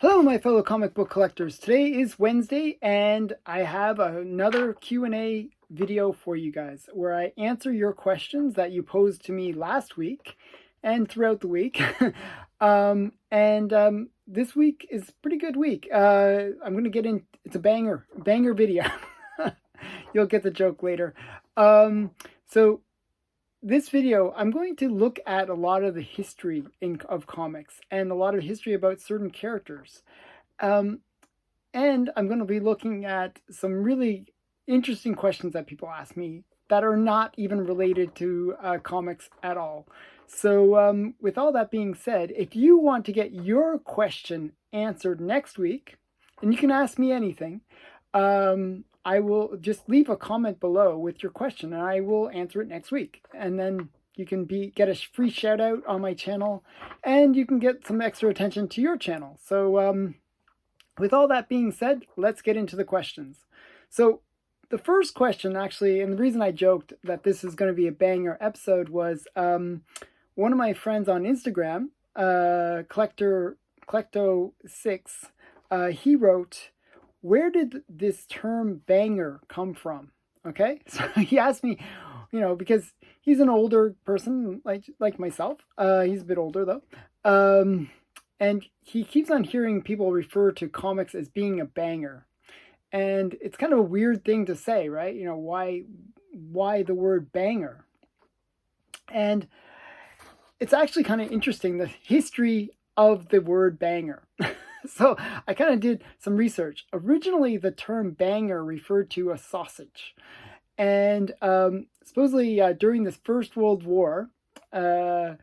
Hello, my fellow comic book collectors. Today is Wednesday, and I have another Q&A video for you guys where I answer your questions that you posed to me last week and throughout the week. This week is a pretty good week. I'm going to get in. It's a banger video. You'll get the joke later. So this video, I'm going to look at a lot of the history of comics and a lot of history about certain characters. And I'm going to be looking at some really interesting questions that people ask me that are not even related to comics at all. So with all that being said, if you want to get your question answered next week, and you can ask me anything, I will just leave a comment below with your question and I will answer it next week. And then you can get a free shout out on my channel and you can get some extra attention to your channel. So with all that being said, let's get into the questions. So the first question actually, and the reason I joked that this is going to be a banger episode was one of my friends on Instagram, Collecto6, he wrote, "Where did this term banger come from?" Okay, so he asked me, because he's an older person like myself. He's a bit older though, and he keeps on hearing people refer to comics as being a banger, and it's kind of a weird thing to say, right? Why the word banger? And it's actually kind of interesting, the history of the word banger. So I kind of did some research. Originally, the term banger referred to a sausage. And supposedly during the First World War, they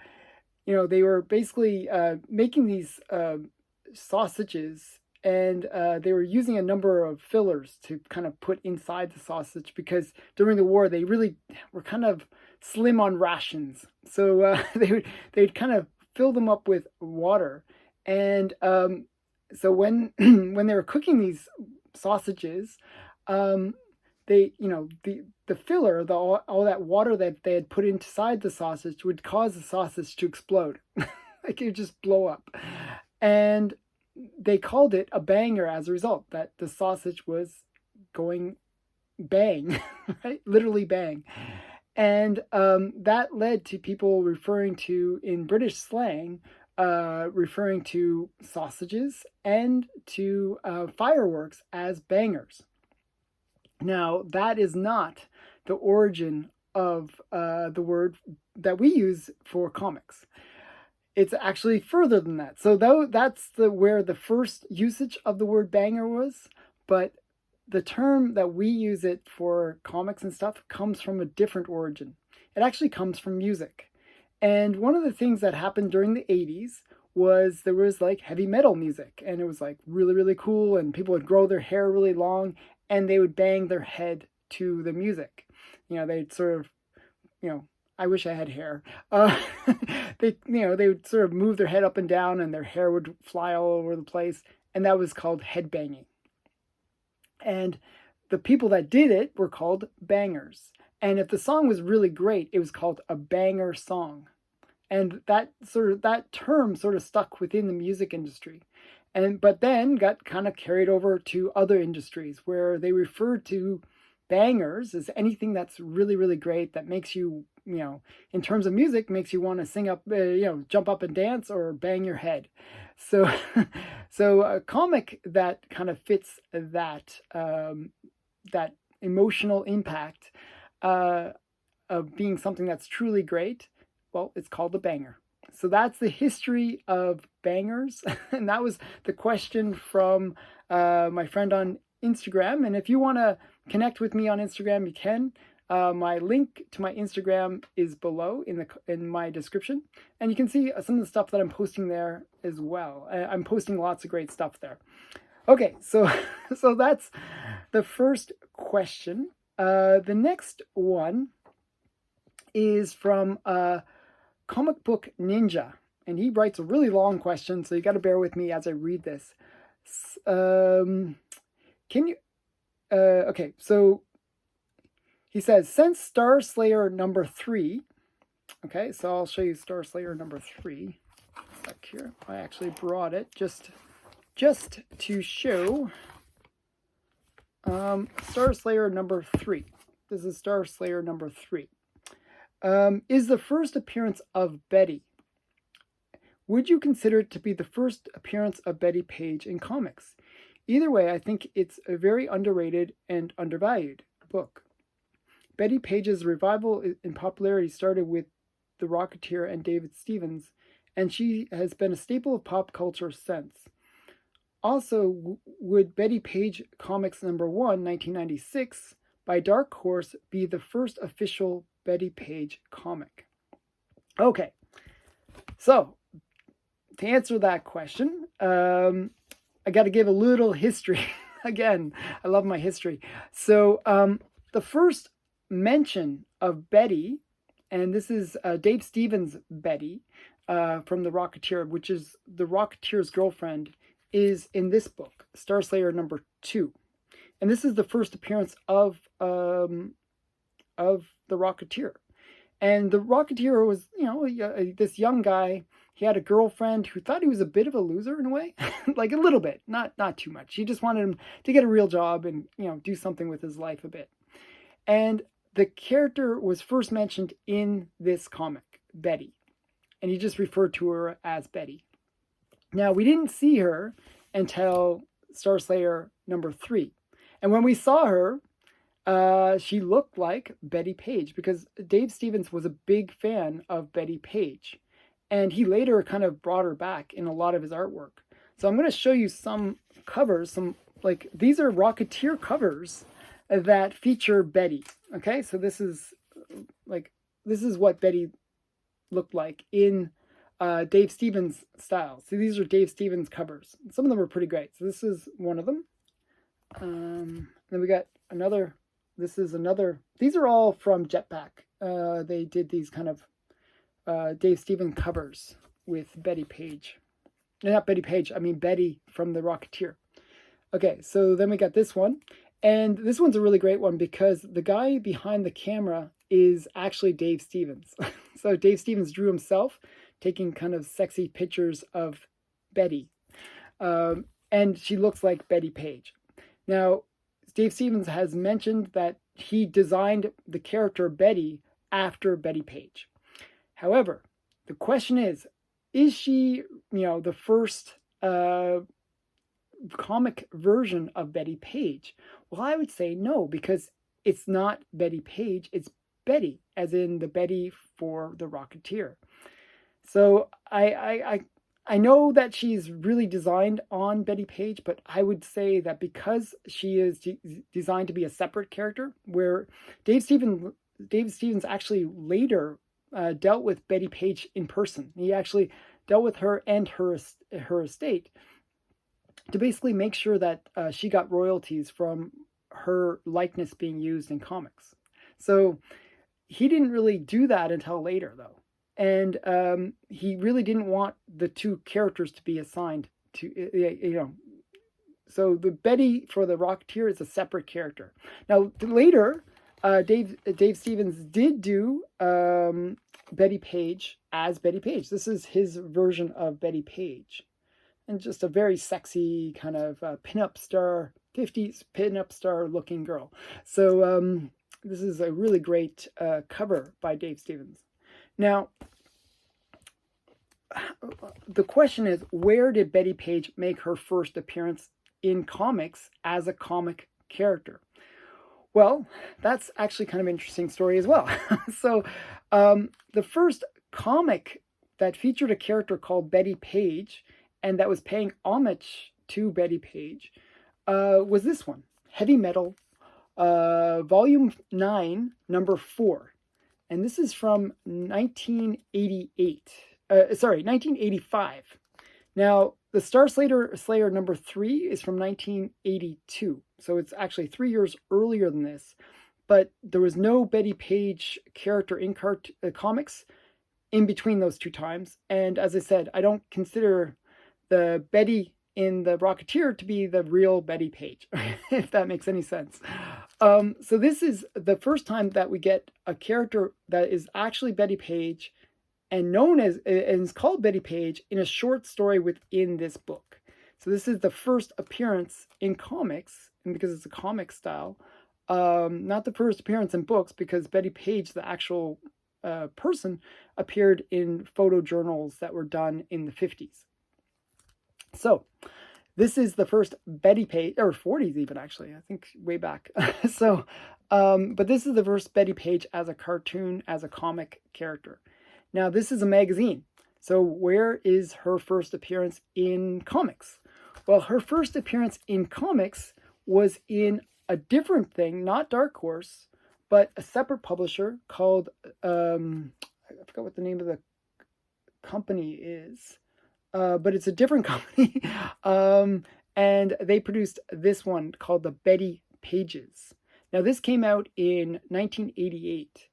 were basically making these sausages, and they were using a number of fillers to kind of put inside the sausage because during the war they really were kind of slim on rations. So they'd kind of fill them up with water, and so when they were cooking these sausages, they the filler, all that water that they had put inside the sausage would cause the sausage to explode. Like it would just blow up. And they called it a banger as a result, that the sausage was going bang, right? Literally bang. And that led to people referring to, in British slang, referring to sausages and to fireworks as bangers. Now, that is not the origin of the word that we use for comics. It's actually further than that. So that's where the first usage of the word banger was, but the term that we use it for comics and stuff comes from a different origin. It actually comes from music. And one of the things that happened during the 80s was there was like heavy metal music, and it was like really, really cool, and people would grow their hair really long and they would bang their head to the music. They'd sort of, I wish I had hair. They would sort of move their head up and down and their hair would fly all over the place, and that was called headbanging. And the people that did it were called bangers. And if the song was really great, it was called a banger song. And that term sort of stuck within the music industry. But then got kind of carried over to other industries where they referred to bangers as anything that's really, really great, that makes you, in terms of music, makes you want to sing up, jump up and dance or bang your head. So, so a comic that kind of fits that that emotional impact of being something that's truly great, well, it's called a banger. So that's the history of bangers. And that was the question from my friend on Instagram. And if you want to connect with me on Instagram, you can. My link to my Instagram is below in my description. And you can see some of the stuff that I'm posting there as well. I'm posting lots of great stuff there. Okay, so that's the first question. The next one is from Comic Book Ninja, and he writes a really long question, so you got to bear with me as I read this. Okay, so he says, since Star Slayer number 3, okay, so I'll show you Star Slayer number 3. Back here, I actually brought it just just to show Star Slayer number 3. This is Star Slayer number 3. Is the first appearance of Betty. Would you consider it to be the first appearance of Betty Page in comics? Either way, I think it's a very underrated and undervalued book. Betty Page's revival in popularity started with The Rocketeer and David Stevens, and she has been a staple of pop culture since. Also, would Betty Page Comics number 1, 1996, by Dark Horse be the first official Betty Page comic? Okay, so to answer that question, I got to give a little history. Again, I love my history. So the first mention of Betty, and this is Dave Stevens' Betty from The Rocketeer, which is the Rocketeer's girlfriend, is in this book, Star Slayer number 2. And this is the first appearance of the Rocketeer. And the Rocketeer was, this young guy. He had a girlfriend who thought he was a bit of a loser in a way, like a little bit, not too much. She just wanted him to get a real job and, do something with his life a bit. And the character was first mentioned in this comic, Betty. And he just referred to her as Betty. Now, we didn't see her until Star Slayer number 3. And when we saw her, she looked like Betty Page because Dave Stevens was a big fan of Betty Page. And he later kind of brought her back in a lot of his artwork. So I'm going to show you some covers, these are Rocketeer covers that feature Betty. Okay, so this is what Betty looked like in Dave Stevens style. So these are Dave Stevens covers. Some of them are pretty great. So this is one of them. Then we got another. This is another. These are all from Jetpack. They did these kind of Dave Stevens covers with Betty Page. Not Betty Page, I mean Betty from The Rocketeer. Okay, so then we got this one. And this one's a really great one because the guy behind the camera is actually Dave Stevens. So Dave Stevens drew himself, taking kind of sexy pictures of Betty. And she looks like Betty Page. Now, Dave Stevens has mentioned that he designed the character Betty after Betty Page. However, the question is she, the first comic version of Betty Page? Well, I would say no, because it's not Betty Page, it's Betty, as in the Betty for The Rocketeer. So I know that she's really designed on Betty Page, but I would say that because she is designed to be a separate character, where Dave Stevens actually later dealt with Betty Page in person. He actually dealt with her and her estate to basically make sure that she got royalties from her likeness being used in comics. So he didn't really do that until later, though. And he really didn't want the two characters to be assigned to, So the Betty for The Rocketeer is a separate character. Now, later, Dave Stevens did do Betty Page as Betty Page. This is his version of Betty Page. And just a very sexy kind of pinup star, 50s pinup star looking girl. So this is a really great cover by Dave Stevens. Now, the question is, where did Betty Page make her first appearance in comics as a comic character? Well, that's actually kind of an interesting story as well. So the first comic that featured a character called Betty Page and that was paying homage to Betty Page was this one, Heavy Metal, Volume 9, number 4. And this is from 1985. Now, the Star Slayer number 3 is from 1982. So it's actually 3 years earlier than this. But there was no Betty Page character in comics in between those two times. And as I said, I don't consider the Betty in The Rocketeer to be the real Betty Page, if that makes any sense. So this is the first time that we get a character that is actually Betty Page and known as, and is called Betty Page in a short story within this book. So this is the first appearance in comics, and because it's a comic style, not the first appearance in books, because Betty Page, the actual person, appeared in photojournals that were done in the 50s. So this is the first Betty Page, or 40s even, actually, I think way back. So, but this is the first Betty Page as a cartoon, as a comic character. Now, this is a magazine. So where is her first appearance in comics? Well, her first appearance in comics was in a different thing, not Dark Horse, but a separate publisher called, I forgot what the name of the company is, but it's a different company. And they produced this one called the Betty Pages. Now, this came out in 1988.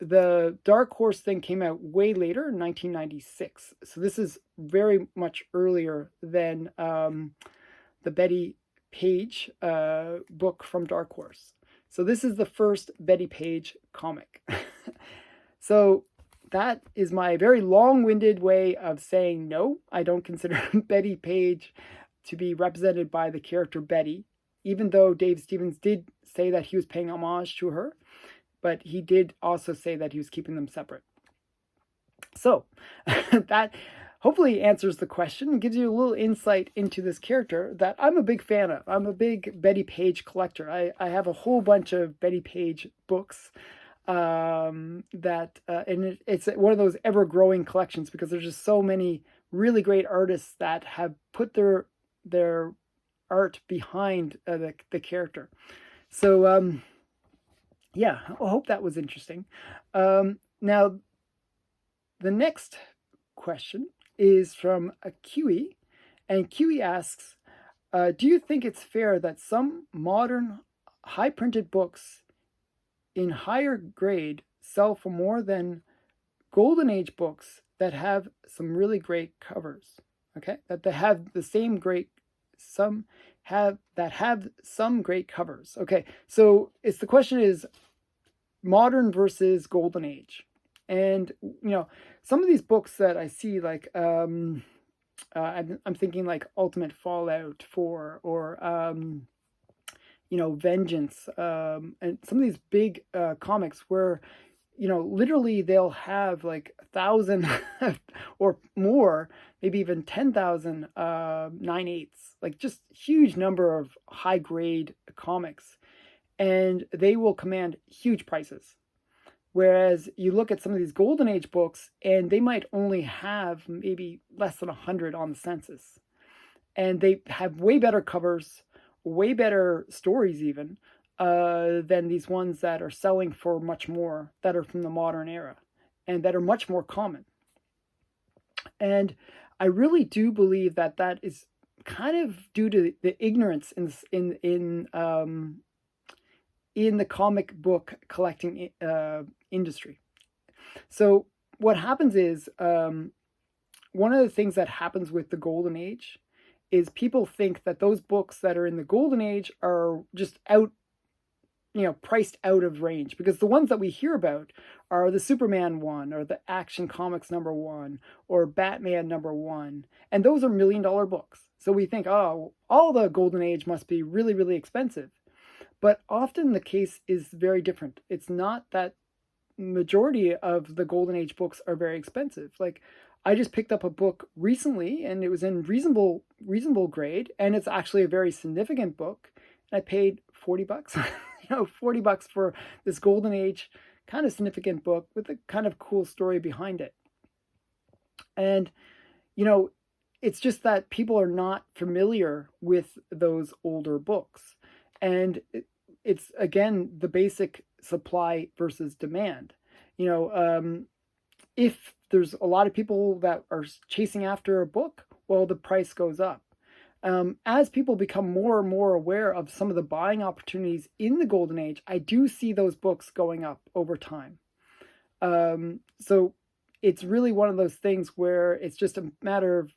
The Dark Horse thing came out way later, in 1996. So this is very much earlier than the Betty Page book from Dark Horse. So this is the first Betty Page comic. So that is my very long-winded way of saying no. I don't consider Betty Page to be represented by the character Betty, even though Dave Stevens did say that he was paying homage to her, but he did also say that he was keeping them separate. So that hopefully answers the question and gives you a little insight into this character that I'm a big fan of. I'm a big Betty Page collector. I have a whole bunch of Betty Page books, and it's one of those ever-growing collections, because there's just so many really great artists that have put their art behind the character. So yeah, I hope that was interesting. Now, the next question is from a Kiwi, and Kiwi asks, do you think it's fair that some modern high-printed books in higher grade sell for more than Golden Age books that have some really great covers? Okay, that they have the same great, some have some great covers. Okay, so the question is modern versus Golden Age. And some of these books that I see, like I'm thinking like Ultimate Fallout 4, or Vengeance, and some of these big comics where literally they'll have like 1,000 or more, maybe even 10,000 9/8, like just huge number of high grade comics, and they will command huge prices. Whereas you look at some of these Golden Age books, and they might only have maybe less than 100 on the census, and they have way better covers, way better stories even, than these ones that are selling for much more, that are from the modern era, and that are much more common. And I really do believe that that is kind of due to the ignorance in the comic book collecting industry. So what happens is, one of the things that happens with the Golden Age is people think that those books that are in the Golden Age are just out, priced out of range, because the ones that we hear about are the Superman one, or the Action Comics #1, or Batman #1, and those are $1 million books. So we think, oh, all the Golden Age must be really, really expensive. But often the case is very different. It's not that majority of the Golden Age books are very expensive. Like, I just picked up a book recently, and it was in reasonable grade, and it's actually a very significant book. And I paid $40, $40 for this Golden Age kind of significant book with a kind of cool story behind it. And it's just that people are not familiar with those older books, and it's again the basic supply versus demand. If there's a lot of people that are chasing after a book, well, the price goes up. As people become more and more aware of some of the buying opportunities in the Golden Age, I do see those books going up over time. So it's really one of those things where it's just a matter of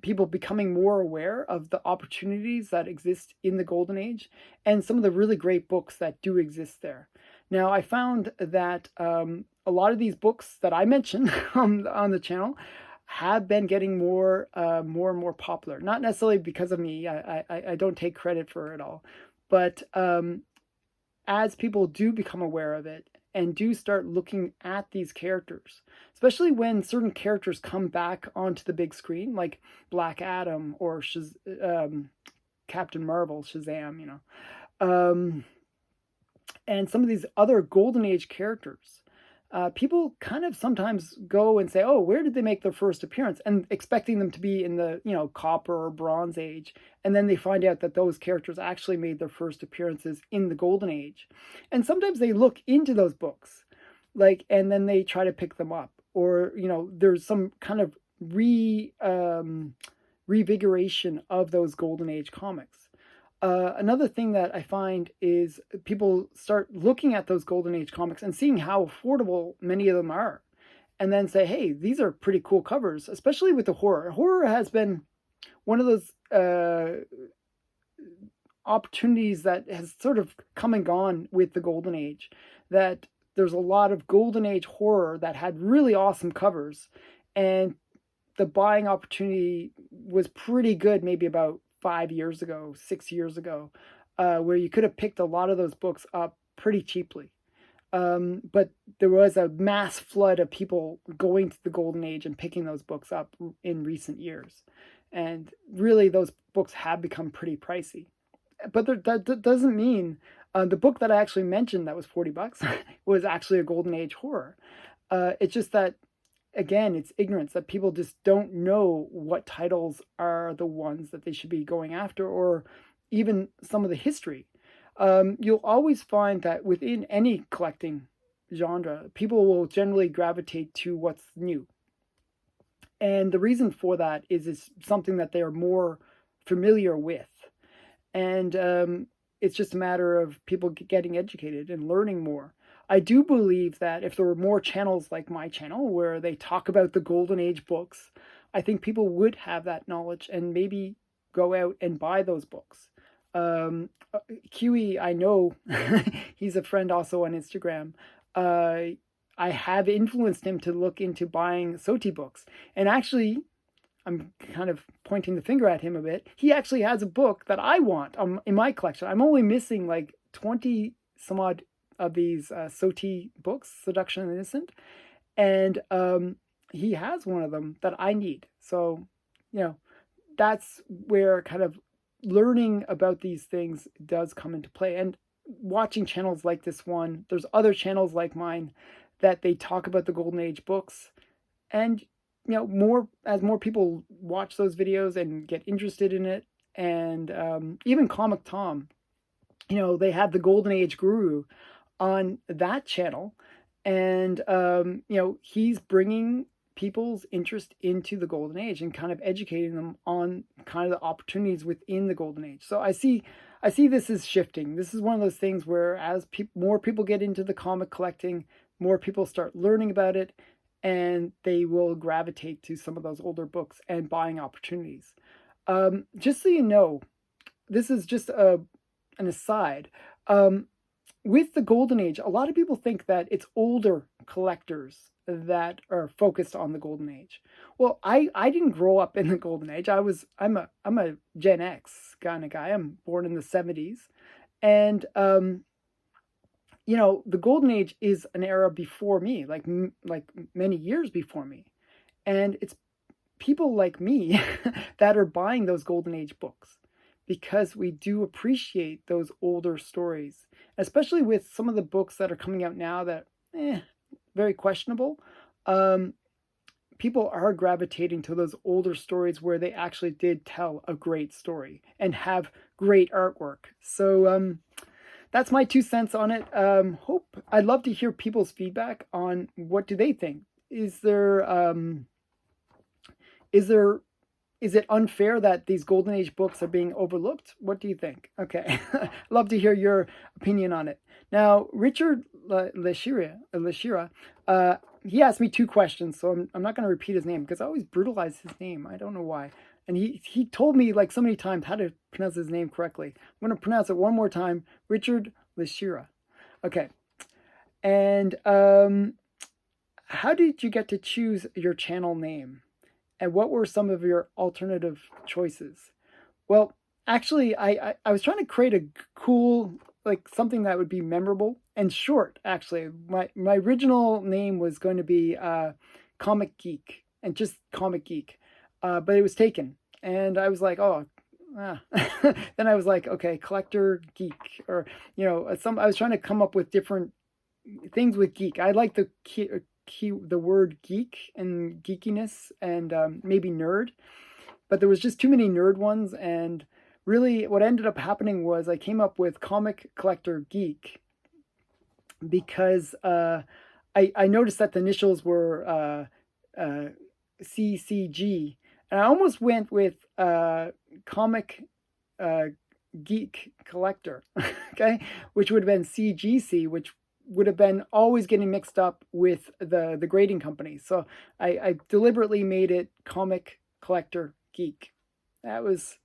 people becoming more aware of the opportunities that exist in the Golden Age and some of the really great books that do exist there. Now, I found that a lot of these books that I mentioned on the channel have been getting more and more popular. Not necessarily because of me. I don't take credit for it all, but as people do become aware of it and do start looking at these characters, especially when certain characters come back onto the big screen, like Black Adam or Captain Marvel, Shazam, and some of these other Golden Age characters. People kind of sometimes go and say, "Oh, where did they make their first appearance?" and expecting them to be in the Copper or Bronze Age, and then they find out that those characters actually made their first appearances in the Golden Age, and sometimes they look into those books, and then they try to pick them up, or there's some kind of revigoration of those Golden Age comics. Another thing that I find is people start looking at those Golden Age comics and seeing how affordable many of them are, and then say, "Hey, these are pretty cool covers," especially with the horror. Horror has been one of those opportunities that has sort of come and gone with the Golden Age. That there's a lot of Golden Age horror that had really awesome covers, and the buying opportunity was pretty good maybe about 5 years ago, 6 years ago, where you could have picked a lot of those books up pretty cheaply. But there was a mass flood of people going to the Golden Age and picking those books up in recent years. And really, those books have become pretty pricey. But that doesn't mean the book that I actually mentioned that was $40 was actually a Golden Age horror. It's just that, again, it's ignorance that people just don't know what titles are the ones that they should be going after, or even some of the history. You'll always find that within any collecting genre, people will generally gravitate to what's new. And the reason for that is it's something that they are more familiar with. And it's just a matter of people getting educated and learning more. I do believe that if there were more channels like my channel where they talk about the Golden Age books, I think people would have that knowledge and maybe go out and buy those books. Kiwi, I know, he's a friend also on Instagram. I have influenced him to look into buying Soti books. And actually, I'm kind of pointing the finger at him a bit. He actually has a book that I want in my collection. I'm only missing like 20 some odd of these Soti books, Seduction and Innocent, and he has one of them that I need. So, that's where kind of learning about these things does come into play. And watching channels like this one, there's other channels like mine that they talk about the Golden Age books, and more people watch those videos and get interested in it, and even Comic Tom, they had the Golden Age Guru on that channel, and he's bringing people's interest into the Golden Age and kind of educating them on kind of the opportunities within the Golden Age. So I see this is shifting. This is one of those things where as more people get into the comic collecting, more people start learning about it, and they will gravitate to some of those older books and buying opportunities. Just so you know, this is just an aside. With the Golden Age, a lot of people think that it's older collectors that are focused on the Golden Age. Well, I didn't grow up in the Golden Age. I'm a Gen X kind of guy. I'm born in the 70s, and the Golden Age is an era before me, like many years before me, and it's people like me that are buying those Golden Age books because we do appreciate those older stories, especially with some of the books that are coming out now that very questionable. People are gravitating to those older stories where they actually did tell a great story and have great artwork. So that's my 2 cents on it. I'd love to hear people's feedback on what do they think. Is it unfair that these Golden Age books are being overlooked? What do you think? Okay, love to hear your opinion on it. Now, Richard Lashira, he asked me 2 questions, so I'm not going to repeat his name because I always brutalize his name. I don't know why. And he told me like so many times how to pronounce his name correctly. I'm going to pronounce it one more time. Richard Lashira. Okay. And how did you get to choose your channel name? And what were some of your alternative choices? Well, actually, I was trying to create a cool, like something that would be memorable and short. Actually, my original name was going to be Comic Geek, and just Comic Geek, but it was taken, and I was like, oh. Ah. Then I was like, okay, Collector Geek, or some. I was trying to come up with different things with geek. I like the word geek and geekiness, and maybe nerd, but there was just too many nerd ones. And really, what ended up happening was I came up with Comic Collector Geek because I noticed that the initials were CCG, and I almost went with Comic Geek Collector, okay, which would have been CGC, which would have been always getting mixed up with the grading company. So I deliberately made it Comic Collector Geek. That was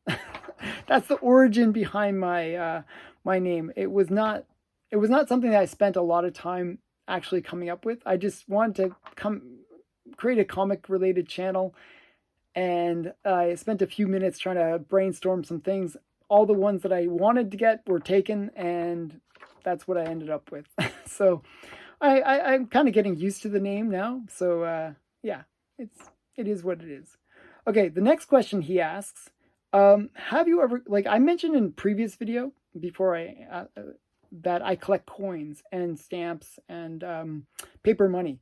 that's the origin behind my my name. It was not something that I spent a lot of time actually coming up with. I just wanted to create a comic related channel, and I spent a few minutes trying to brainstorm some things. All the ones that I wanted to get were taken, and that's what I ended up with. So I'm kind of getting used to the name now. So yeah, it is what it is. Okay, the next question he asks, have you ever, like I mentioned in previous video before that I collect coins and stamps and paper money.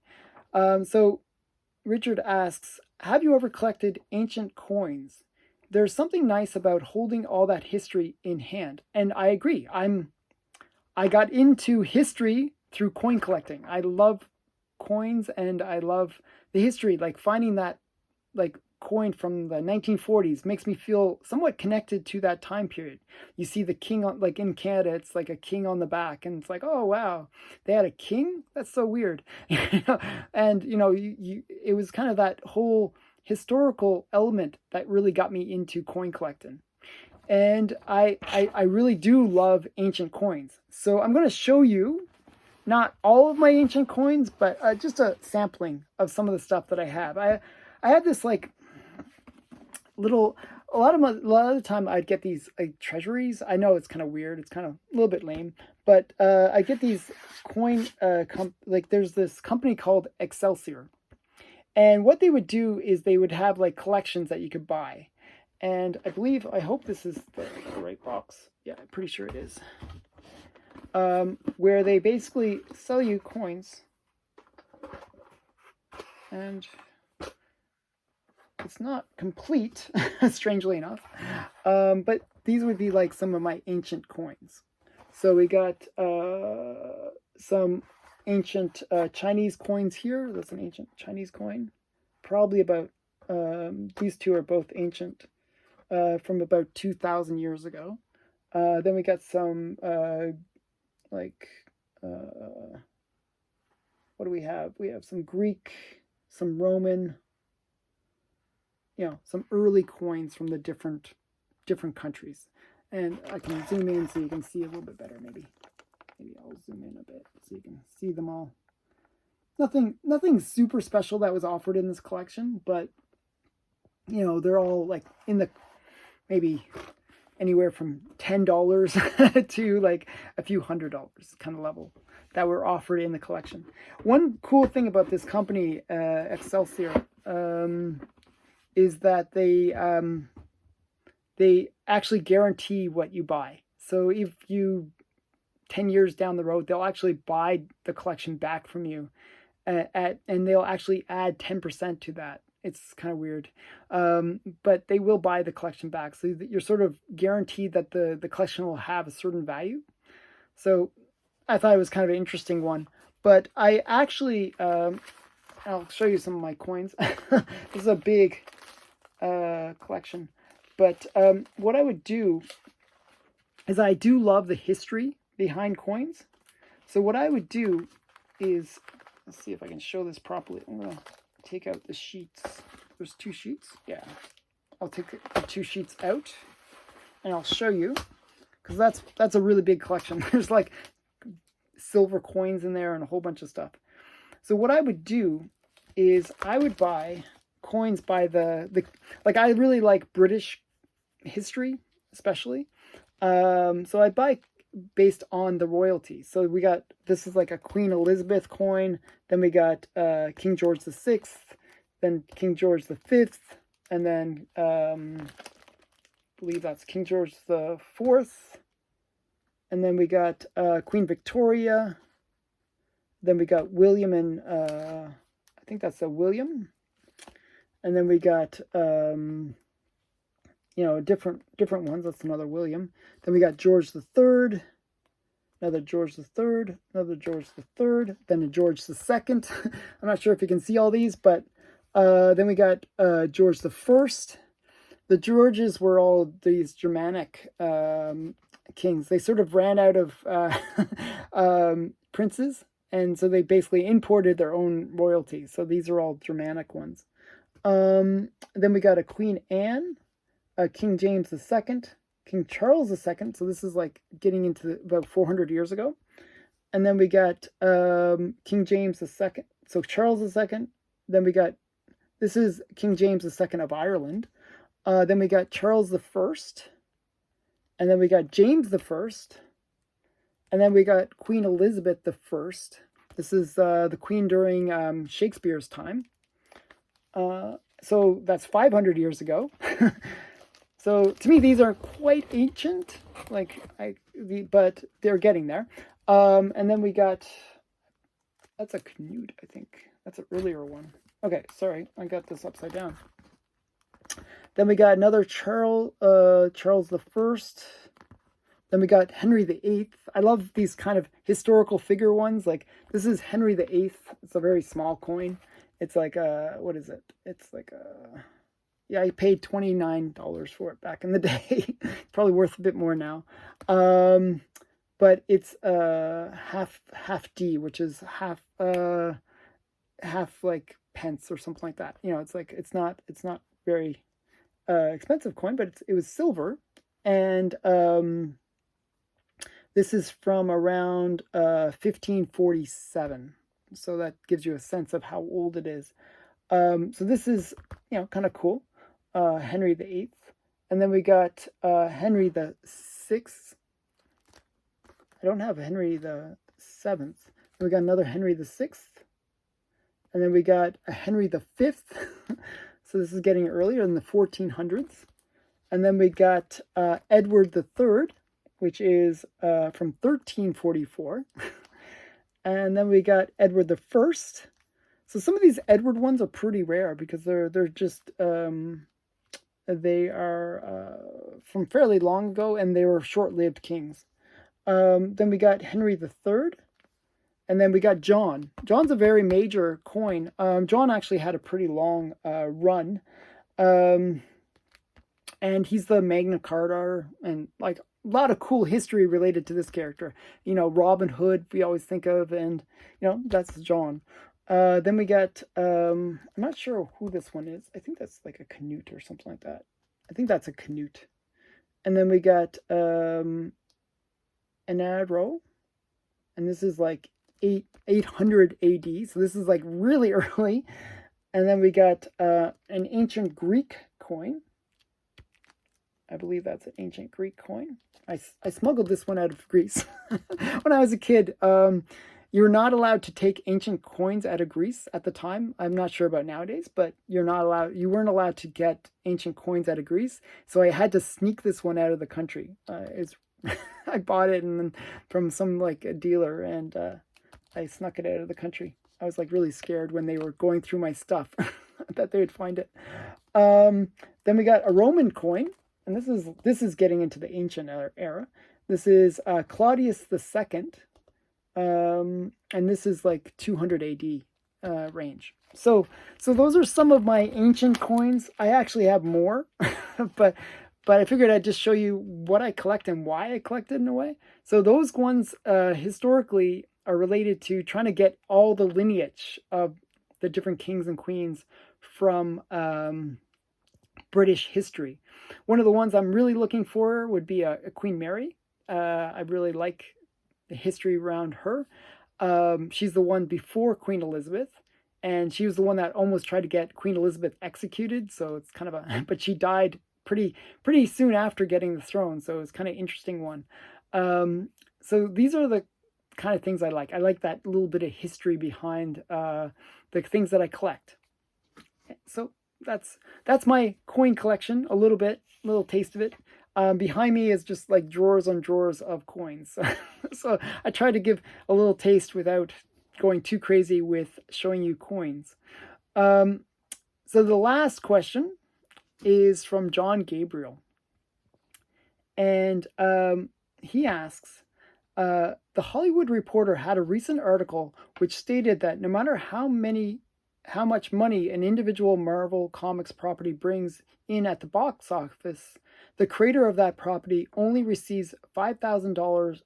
So Richard asks, have you ever collected ancient coins? There's something nice about holding all that history in hand. And I agree. I got into history through coin collecting. I love coins, and I love the history. Like finding that like coin from the 1940s makes me feel somewhat connected to that time period. You see the king on, like in Canada, it's like a king on the back, and it's like, oh wow, they had a king? That's so weird. And it was kind of that whole historical element that really got me into coin collecting. And I really do love ancient coins. So I'm going to show you not all of my ancient coins, but just a sampling of some of the stuff that I have. I had this like little, a lot of the time I'd get these like treasuries. I know it's kind of weird. It's kind of a little bit lame, but I get these coin, like there's this company called Excelsior. And what they would do is they would have like collections that you could buy. And I hope this is the right box. Yeah, I'm pretty sure it is. Where they basically sell you coins. And it's not complete, strangely enough. But these would be like some of my ancient coins. So we got some ancient Chinese coins here. That's an ancient Chinese coin. Probably about, these two are both ancient. From about 2,000 years ago. Then we got some, what do we have? We have some Greek, some Roman, some early coins from the different countries. And I can zoom in so you can see a little bit better, maybe. Maybe I'll zoom in a bit so you can see them all. Nothing super special that was offered in this collection, but, they're all like in the maybe anywhere from $10 to like a few $100s kind of level that were offered in the collection. One cool thing about this company, Excelsior, is that they actually guarantee what you buy. So if you 10 years down the road, they'll actually buy the collection back from you, and they'll actually add 10% to that. It's kind of weird, but they will buy the collection back, so that you're sort of guaranteed that the collection will have a certain value. So I thought it was kind of an interesting one. But I actually, I'll show you some of my coins. This is a big collection. But what I would do is I do love the history behind coins. So what I would do is, let's see if I can show this properly. I'm going to take out the sheets. There's 2 sheets. Yeah. I'll take the 2 sheets out and I'll show you, because that's a really big collection. There's like silver coins in there and a whole bunch of stuff. So what I would do is I would buy coins by the like. I really like British history, especially. So I buy based on the royalty. So we got, this is like a Queen Elizabeth coin. Then we got King George the Sixth, then King George the Fifth, and then I believe that's King George the Fourth. And then we got Queen Victoria. Then we got William and I think that's a William. And then we got different ones. That's another William. Then we got George the Third, another George the Third, another George the Third, then a George the Second. I'm not sure if you can see all these, but then we got George the First. The Georges were all these Germanic kings. They sort of ran out of princes, and so they basically imported their own royalty. So these are all Germanic ones. Then we got a Queen Anne, King James II, King Charles II. So this is like getting into about 400 years ago. And then we got King James II. So Charles II. Then we got, this is King James II of Ireland. Then we got Charles I. And then we got James I. And then we got Queen Elizabeth I. This is the queen during Shakespeare's time. So that's 500 years ago. So to me, these are quite ancient, but they're getting there. And then we got, that's a Canute, I think. That's an earlier one. Okay, sorry, I got this upside down. Then we got another Charles the First. Then we got Henry VIII. I love these kind of historical figure ones. Like this is Henry VIII. It's a very small coin. It's like what is it? It's like yeah, I paid $29 for it back in the day. Probably worth a bit more now. But it's half D, which is half like pence or something like that. It's like it's not very expensive coin, but it was silver, and this is from around 1547. So that gives you a sense of how old it is. So this is kind of cool. Henry VIII, and then we got Henry the Sixth. I don't have Henry the Seventh. We got another Henry the Sixth, and then we got a Henry the Fifth. So this is getting earlier in the 1400s, and then we got Edward the Third, which is from 1344, and then we got Edward the First. So some of these Edward ones are pretty rare because they're just they are from fairly long ago, and they were short-lived kings. Then we got Henry the Third, and then we got John. John's a very major coin. John actually had a pretty long run, and he's the Magna Carta, and like a lot of cool history related to this character. Robin Hood we always think of, and that's John. Then we got, I'm not sure who this one is. I think that's like a Canute or something like that. I think that's a Canute. And then we got Anadro, and this is like 800 AD. So this is like really early. And then we got an ancient Greek coin. I believe that's an ancient Greek coin. I smuggled this one out of Greece when I was a kid. You're not allowed to take ancient coins out of Greece at the time. I'm not sure about nowadays, but you weren't allowed to get ancient coins out of Greece. So I had to sneak this one out of the country. I bought it from some like a dealer, and I snuck it out of the country. I was like really scared when they were going through my stuff that they would find it. Then we got a Roman coin, and this is getting into the ancient era. This is Claudius II. And this is like 200 AD range. So those are some of my ancient coins. I actually have more, but I figured I'd just show you what I collect and why I collect it in a way. So those ones historically are related to trying to get all the lineage of the different kings and queens from British history. One of the ones I'm really looking for would be a Queen Mary. I really like the history around her. She's the one before Queen Elizabeth, and she was the one that almost tried to get Queen Elizabeth executed. So it's kind of a, but she died pretty soon after getting the throne. So it's kind of interesting one. Um, so these are the kind of things I like. I like that little bit of history behind the things that I collect. So that's my coin collection. A little taste of it. Behind me is just like drawers on drawers of coins. So I try to give a little taste without going too crazy with showing you coins. Um, so the last question is from John Gabriel, and he asks, the Hollywood Reporter had a recent article which stated that no matter how much money an individual Marvel Comics property brings in at the box office, the creator of that property only receives $5,000,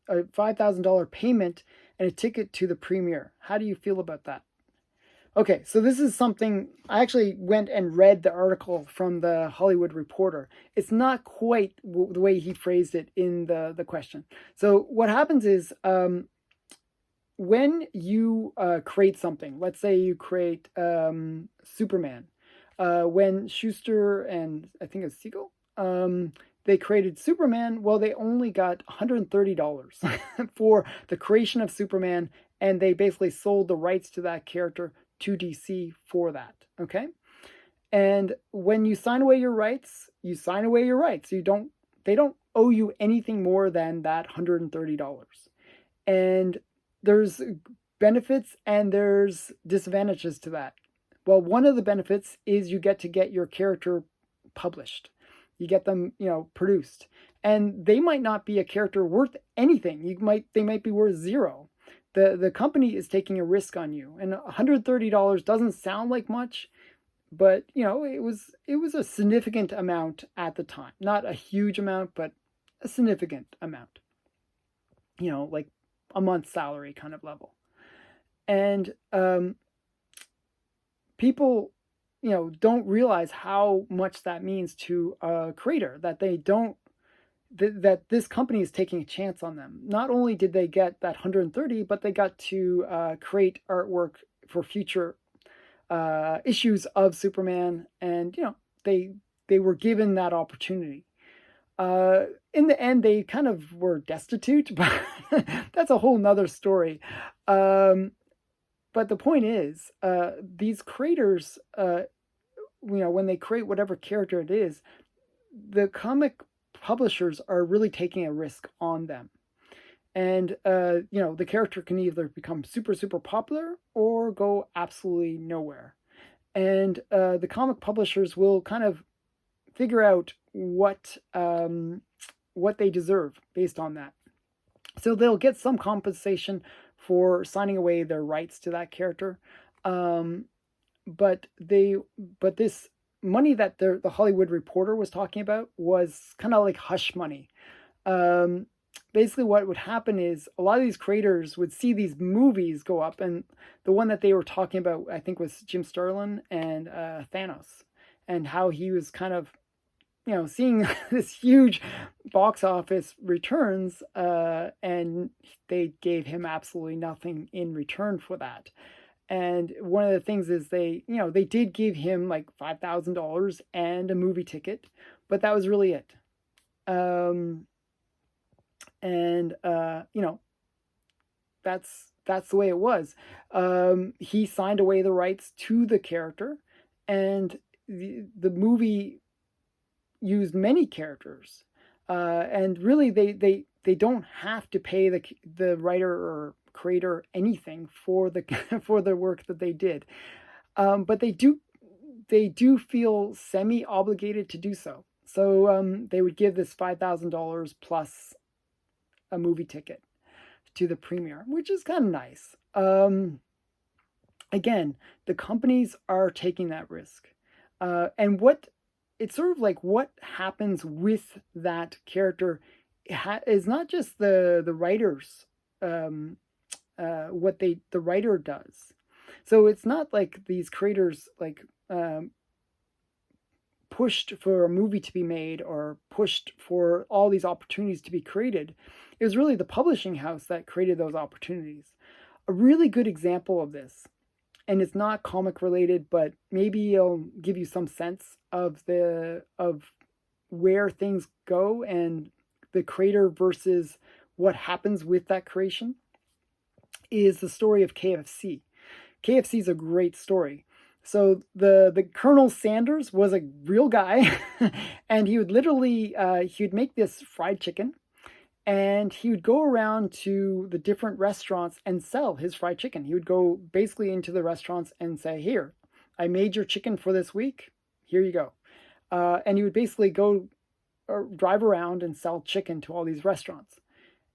a $5,000 payment and a ticket to the premiere. How do you feel about that? Okay, so this is something I actually went and read the article from the Hollywood Reporter. It's not quite the way he phrased it in the question. So what happens is when you create something, let's say you create Superman, when Schuster and I think it's Siegel, they created Superman. Well, they only got $130 for the creation of Superman, and they basically sold the rights to that character to DC for that. Okay, and when you sign away your rights, you sign away your rights. They don't owe you anything more than that $130. And there's benefits and there's disadvantages to that. Well, one of the benefits is you get to get your character published. You get them, produced. And they might not be a character worth anything. They might be worth zero. The company is taking a risk on you. And $130 doesn't sound like much, but it was a significant amount at the time. Not a huge amount, but a significant amount. Like a month's salary kind of level. And people don't realize how much that means to a creator, that they don't that this company is taking a chance on them. Not only did they get that 130, but they got to create artwork for future issues of Superman, and they were given that opportunity. In the end, they kind of were destitute, but that's a whole nother story. But the point is, these creators, when they create whatever character it is, the comic publishers are really taking a risk on them. And, the character can either become super, super popular or go absolutely nowhere. And the comic publishers will kind of figure out what they deserve based on that. So they'll get some compensation for signing away their rights to that character. But this money that the Hollywood Reporter was talking about was kind of like hush money. Basically what would happen is a lot of these creators would see these movies go up, and the one that they were talking about, I think, was Jim Starlin and Thanos, and how he was kind of seeing this huge box office returns, and they gave him absolutely nothing in return for that. And one of the things is they did give him like $5,000 and a movie ticket, but that was really it. That's the way it was. He signed away the rights to the character, and the movie used many characters, and really they don't have to pay the writer or creator anything for the for the work that they did, but they do feel semi obligated to do so. So they would give this $5,000 plus a movie ticket to the premiere, which is kind of nice. Again, the companies are taking that risk, and it's sort of like what happens with that character is not just the writers, what the writer does. So it's not like these creators pushed for a movie to be made or pushed for all these opportunities to be created. It was really the publishing house that created those opportunities. A really good example of this and it's not comic related, but maybe it'll give you some sense of where things go and the creator versus what happens with that creation, is the story of KFC. KFC is a great story. So the Colonel Sanders was a real guy, and he would literally he would make this fried chicken, and he would go around to the different restaurants and sell his fried chicken. He would go basically into the restaurants and say, "Here, I made your chicken for this week. Here you go." And he would basically go or drive around and sell chicken to all these restaurants.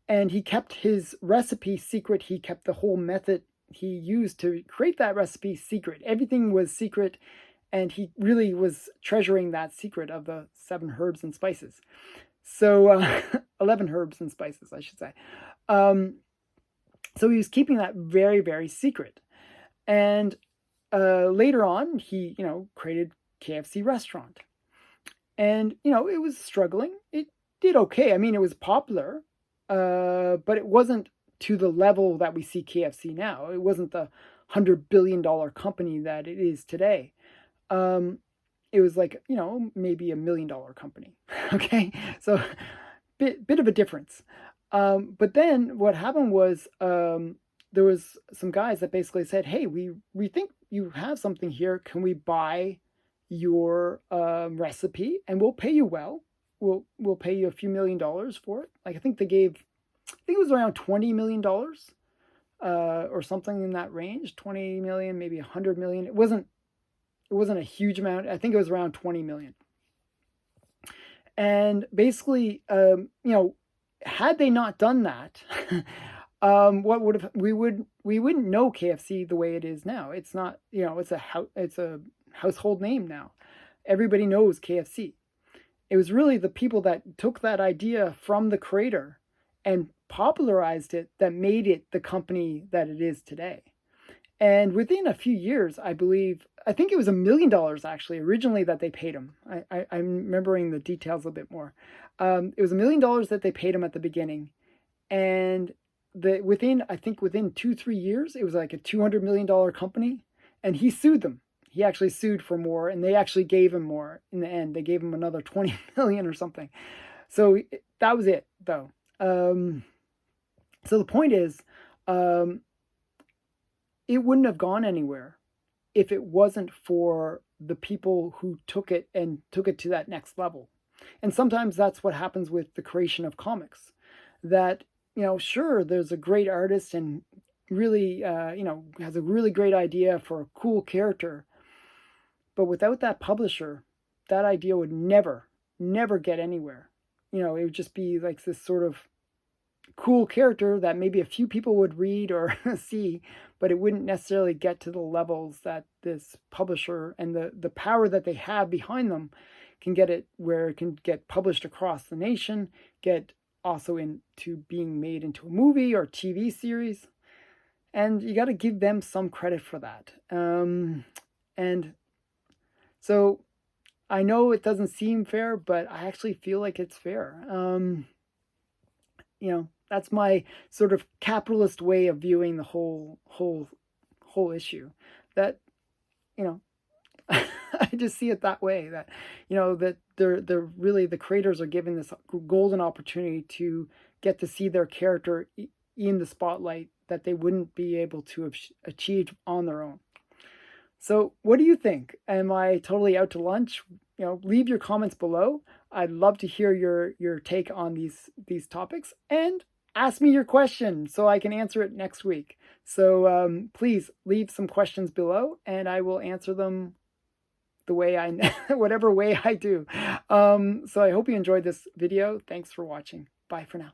And he kept his recipe secret. He kept the whole method he used to create that recipe secret. Everything was secret, and he really was treasuring that secret of the 7 herbs and spices. So 11 herbs and spices, I should say. So he was keeping that very, very secret. And later on, he, created KFC restaurant. And, it was struggling. It did okay. I mean, it was popular, but it wasn't to the level that we see KFC now. It wasn't the $100 billion company that it is today. It was like, maybe $1 million company. Okay, so bit of a difference. But then what happened was there was some guys that basically said, "Hey, we think you have something here. Can we buy your recipe and we'll pay you well? We'll pay you a few $1 million for it." Like I think it was around $20 million or something in that range. 20 million, maybe 100 million. It wasn't a huge amount. I think it was around 20 million. And basically, had they not done that, what would have we wouldn't know KFC the way it is now. It's not, it's a household name now. Everybody knows KFC. It was really the people that took that idea from the creator and popularized it that made it the company that it is today. And within a few years, I think it was $1 million actually originally that they paid him. I'm remembering the details a bit more. It was $1 million that they paid him at the beginning, and within 2-3 years, it was like a $200 million company, and he sued them. He actually sued for more, and they actually gave him more in the end. They gave him another 20 million or something. So that was it, though. So the point is, it wouldn't have gone anywhere if it wasn't for the people who took it to that next level. And sometimes that's what happens with the creation of comics. That, sure, there's a great artist and really, has a really great idea for a cool character. But without that publisher, that idea would never get anywhere. It would just be like this sort of cool character that maybe a few people would read or see, but it wouldn't necessarily get to the levels that this publisher and the power that they have behind them can get it, where it can get published across the nation, get also into being made into a movie or TV series. And you got to give them some credit for that. And so I know it doesn't seem fair, but I actually feel like it's fair. That's my sort of capitalist way of viewing the whole issue. That, I just see it that way. That, that they're really, the creators are given this golden opportunity to get to see their character in the spotlight that they wouldn't be able to have achieved on their own. So what do you think? Am I totally out to lunch? Leave your comments below. I'd love to hear your take on these topics, and ask me your question so I can answer it next week. So please leave some questions below, and I will answer them the way whatever way I do. So I hope you enjoyed this video. Thanks for watching. Bye for now.